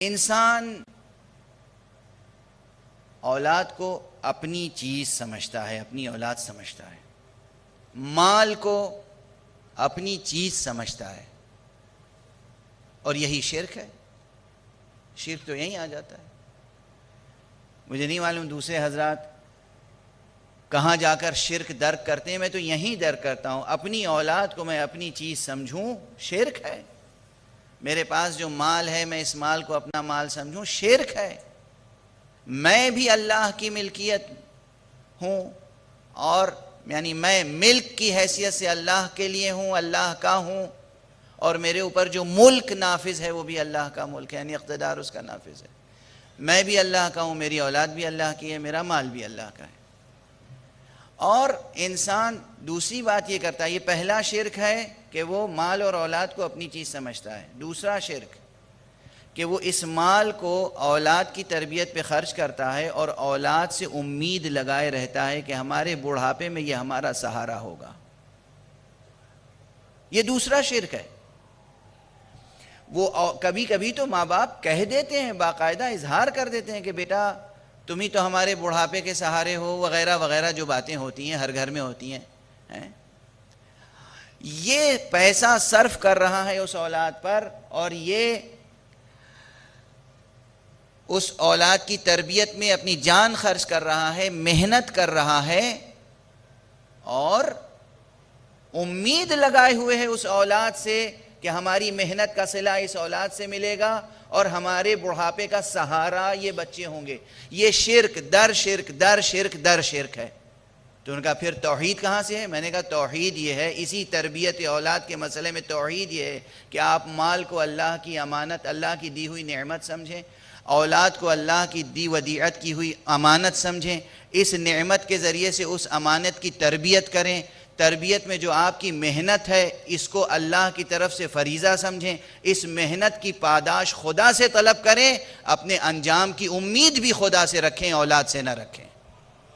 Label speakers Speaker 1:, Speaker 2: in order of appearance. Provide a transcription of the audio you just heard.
Speaker 1: انسان اولاد کو اپنی چیز سمجھتا ہے، اپنی اولاد سمجھتا ہے، مال کو اپنی چیز سمجھتا ہے، اور یہی شرک ہے۔ شرک تو یہیں آ جاتا ہے۔ مجھے نہیں معلوم دوسرے حضرات کہاں جا کر شرک درک کرتے ہیں، میں تو یہیں درک کرتا ہوں۔ اپنی اولاد کو میں اپنی چیز سمجھوں، شرک ہے۔ میرے پاس جو مال ہے میں اس مال کو اپنا مال سمجھوں، شرک ہے۔ میں بھی اللہ کی ملکیت ہوں، اور یعنی میں ملک کی حیثیت سے اللہ کے لیے ہوں، اللہ کا ہوں، اور میرے اوپر جو ملک نافذ ہے وہ بھی اللہ کا ملک ہے، یعنی اقتدار اس کا نافذ ہے۔ میں بھی اللہ کا ہوں، میری اولاد بھی اللہ کی ہے، میرا مال بھی اللہ کا ہے۔ اور انسان دوسری بات یہ کرتا ہے، یہ پہلا شرک ہے کہ وہ مال اور اولاد کو اپنی چیز سمجھتا ہے۔ دوسرا شرک کہ وہ اس مال کو اولاد کی تربیت پہ خرچ کرتا ہے اور اولاد سے امید لگائے رہتا ہے کہ ہمارے بڑھاپے میں یہ ہمارا سہارا ہوگا۔ یہ دوسرا شرک ہے۔ وہ کبھی کبھی تو ماں باپ کہہ دیتے ہیں، باقاعدہ اظہار کر دیتے ہیں کہ بیٹا تم ہی تو ہمارے بڑھاپے کے سہارے ہو، وغیرہ وغیرہ جو باتیں ہوتی ہیں، ہر گھر میں ہوتی ہیں۔ یہ پیسہ صرف کر رہا ہے اس اولاد پر، اور یہ اس اولاد کی تربیت میں اپنی جان خرچ کر رہا ہے، محنت کر رہا ہے، اور امید لگائے ہوئے ہے اس اولاد سے کہ ہماری محنت کا صلہ اس اولاد سے ملے گا، اور ہمارے بڑھاپے کا سہارا یہ بچے ہوں گے۔ یہ شرک در شرک در شرک در شرک ہے۔ تو ان کا پھر توحید کہاں سے ہے؟ میں نے کہا توحید یہ ہے، اسی تربیت اولاد کے مسئلے میں توحید یہ ہے کہ آپ مال کو اللہ کی امانت، اللہ کی دی ہوئی نعمت سمجھیں، اولاد کو اللہ کی دی ودیعت کی ہوئی امانت سمجھیں، اس نعمت کے ذریعے سے اس امانت کی تربیت کریں۔ تربیت میں جو آپ کی محنت ہے اس کو اللہ کی طرف سے فریضہ سمجھیں، اس محنت کی پاداش خدا سے طلب کریں، اپنے انجام کی امید بھی خدا سے رکھیں، اولاد سے نہ رکھیں۔